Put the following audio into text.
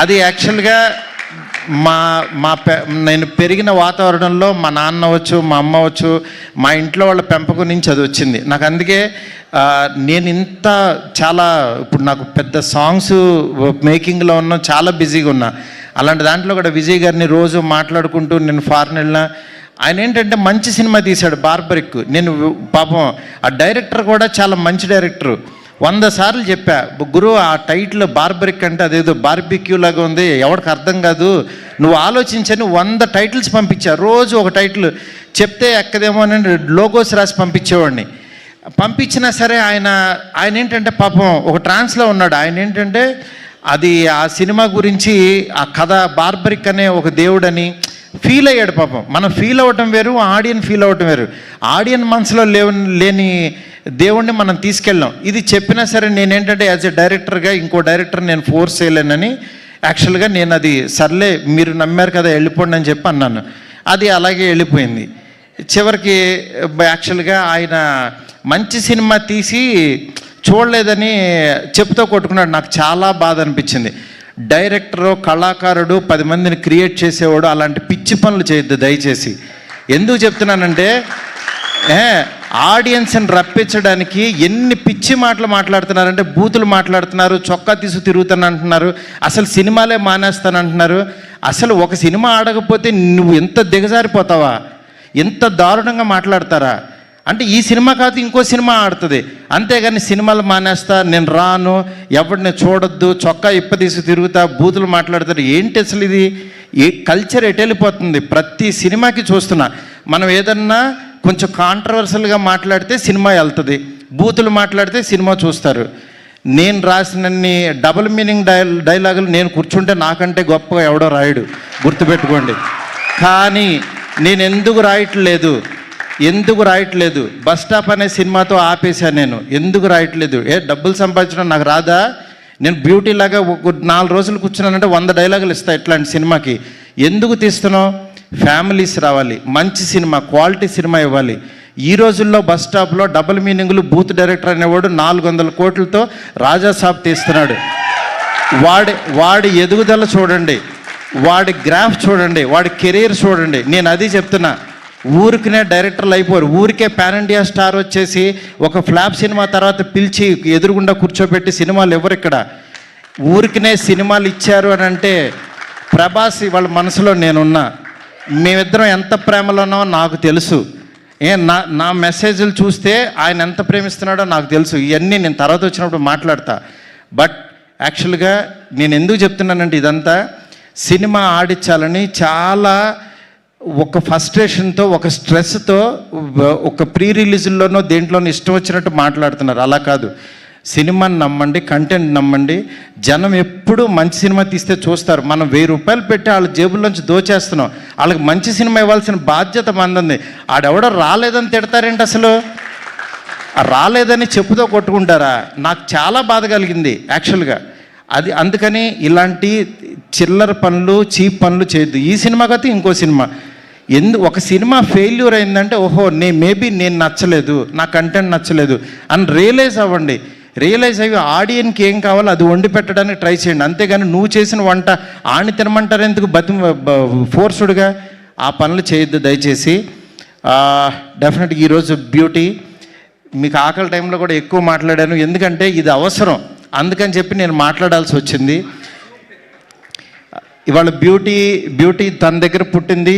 అది యాక్చువల్గా మా మా నేను పెరిగిన వాతావరణంలో మా నాన్న అవ్వచ్చు, మా అమ్మ అవ్వచ్చు, మా ఇంట్లో వాళ్ళ పెంపకం నుంచి అది వచ్చింది నాకు. అందుకే నేను ఇంత చాలా ఇప్పుడు నాకు పెద్ద సాంగ్స్ మేకింగ్లో ఉన్నా, చాలా బిజీగా ఉన్నా. అలాంటి దాంట్లో కూడా విజయ్ గారిని రోజు మాట్లాడుకుంటూ నేను ఫారెన్ వెళ్ళినా, ఆయన ఏంటంటే మంచి సినిమా తీశాడు బార్బరిక్. నేను పాపం ఆ డైరెక్టర్ కూడా చాలా మంచి డైరెక్టరు. 100 సార్లు చెప్పా, గురు ఆ టైటిల్ బార్బరిక్ అంటే అదేదో బార్బిక్యూ లాగా ఉంది, ఎవరికి అర్థం కాదు, నువ్వు ఆలోచించని 100 టైటిల్స్ పంపించా. రోజు ఒక టైటిల్ చెప్తే ఎక్కదేమో అని లోగోస్ రాసి పంపించేవాడిని. పంపించినా సరే ఆయన ఏంటంటే పాపం ఒక ట్రాన్స్లో ఉన్నాడు. ఆయన ఏంటంటే అది ఆ సినిమా గురించి ఆ కథ బార్బరిక్ అనే ఒక దేవుడని ఫీల్ అయ్యాడు పాపం. మనం ఫీల్ అవ్వటం వేరు, ఆడియన్ ఫీల్ అవ్వటం వేరు. ఆడియన్ మనసులో లేని దేవుణ్ణి మనం తీసుకెళ్ళాం. ఇది చెప్పినా సరే నేనేంటంటే యాజ్ ఎ డైరెక్టర్గా ఇంకో డైరెక్టర్ నేను ఫోర్స్ చేయలేనని యాక్చువల్గా నేను అది సర్లే మీరు నమ్మారు కదా వెళ్ళిపోండి అని చెప్పి అన్నాను. అది అలాగే వెళ్ళిపోయింది. చివరికి యాక్చువల్గా ఆయన మంచి సినిమా తీసి చూడలేదని చెప్తూ కొట్టుకున్నాడు. నాకు చాలా బాధ అనిపించింది. డైరెక్టరు, కళాకారుడు 10 మందిని క్రియేట్ చేసేవాడు అలాంటి పిచ్చి పనులు చేయొద్దు దయచేసి. ఎందుకు చెప్తున్నానంటే ఆడియన్స్ని రప్పించడానికి ఎన్ని పిచ్చి మాటలు మాట్లాడుతున్నారంటే, బూతులు మాట్లాడుతున్నారు, చొక్కా తీసు తిరుగుతాను అంటున్నారు, అసలు సినిమాలే మానేస్తానంటున్నారు. అసలు ఒక సినిమా ఆడకపోతే నువ్వు ఎంత దిగజారిపోతావా, ఎంత దారుణంగా మాట్లాడతారా అంటే ఈ సినిమా కాదు ఇంకో సినిమా ఆడుతుంది, అంతేగాని సినిమాలు మానేస్తా, నేను రాను, ఎవరిని చూడొద్దు, చొక్కా ఇప్పదీసి తిరుగుతా, బూతులు మాట్లాడతారు. ఏంటి అసలు ఇది? ఏ కల్చర్ ఎటు వెళ్ళిపోతుంది? ప్రతి సినిమాకి చూస్తున్నా. మనం ఏదన్నా కొంచెం కాంట్రవర్షియల్గా మాట్లాడితే సినిమా వెళ్తుంది, బూతులు మాట్లాడితే సినిమా చూస్తారు. నేను రాసినన్ని డబుల్ మీనింగ్ డైలాగులు నేను కూర్చుంటే నాకంటే గొప్పగా ఎవడో రాయడు, గుర్తుపెట్టుకోండి. కానీ నేను ఎందుకు రాయట్లేదు? బస్ స్టాప్ అనే సినిమాతో ఆపేశాను నేను. ఎందుకు రాయట్లేదు? డబ్బులు సంపాదించడం నాకు రాదా? నేను బ్యూటీ లాగా 4 రోజులు కూర్చున్నానంటే 100 డైలాగులు ఇస్తాను ఇట్లాంటి సినిమాకి. ఎందుకు తీస్తున్నావు? ఫ్యామిలీస్ రావాలి, మంచి సినిమా, క్వాలిటీ సినిమా ఇవ్వాలి. ఈ రోజుల్లో బస్ స్టాప్లో డబుల్ మీనింగ్లు, బూత్ డైరెక్టర్ అనేవాడు 400 కోట్లతో రాజాసాబ్ తీస్తున్నాడు. వాడి ఎదుగుదల చూడండి, వాడి గ్రాఫ్ చూడండి, వాడి కెరీర్ చూడండి. నేను అది చెప్తున్నా. ఊరికినే డైరెక్టర్లు అయిపోరు. ఊరికే పాన్ ఇండియా స్టార్ వచ్చేసి ఒక ఫ్లాప్ సినిమా తర్వాత పిలిచి ఎదురుగుండా కూర్చోబెట్టి సినిమాలు ఎవరు ఇక్కడ? ఊరికినే సినిమాలు ఇచ్చారు అని అంటే ప్రభాస్ వాళ్ళ మనసులో నేనున్నా. మేమిద్దరం ఎంత ప్రేమలో ఉన్నామో నాకు తెలుసు. నా మెసేజ్లు చూస్తే ఆయన ఎంత ప్రేమిస్తున్నాడో నాకు తెలుసు. ఇవన్నీ నేను తర్వాత వచ్చినప్పుడు మాట్లాడతా. బట్ యాక్చువల్గా నేను ఎందుకు చెప్తున్నానంటే ఇదంతా సినిమా ఆడించాలని చాలా ఒక ఫ్రస్ట్రేషన్తో, ఒక స్ట్రెస్తో, ఒక ప్రీ రిలీజ్లోనో దేంట్లోనో ఇష్టం వచ్చినట్టు మాట్లాడుతున్నారు. అలా కాదు. సినిమాని నమ్మండి, కంటెంట్ నమ్మండి. జనం ఎప్పుడు మంచి సినిమా తీస్తే చూస్తారు. మనం 1000 రూపాయలు పెట్టి వాళ్ళ జేబుల్లోంచి దోచేస్తున్నాం. వాళ్ళకి మంచి సినిమా ఇవ్వాల్సిన బాధ్యత మంది. ఆడెవడో రాలేదని తిడతారేంటి? అసలు రాలేదని చెప్పుతో కొట్టుకుంటారా? నాకు చాలా బాధ కలిగింది యాక్చువల్గా. అది అందుకని ఇలాంటి చిల్లర పనులు, చీప్ పనులు చేయొద్దు. ఈ సినిమా కాదు ఇంకో సినిమా. ఒక సినిమా ఫెయిల్యూర్ అయిందంటే ఓహో మేబీ నేను నచ్చలేదు, నా కంటెంట్ నచ్చలేదు అని రియలైజ్ అవ్వండి. రియలైజ్ అయ్యి ఆడియన్కి ఏం కావాలో అది వండి పెట్టడానికి ట్రై చేయండి. అంతేగాని నువ్వు చేసిన వంట ఆని తినమంటారు ఎందుకు? ఫోర్స్డ్గా ఆ పనులు చేయొద్దు దయచేసి. డెఫినెట్గా ఈరోజు బ్యూటీ, మీకు ఆకలి టైంలో కూడా ఎక్కువ మాట్లాడాను, ఎందుకంటే ఇది అవసరం, అందుకని చెప్పి నేను మాట్లాడాల్సి వచ్చింది. ఇవాళ బ్యూటీ తన దగ్గర పుట్టింది.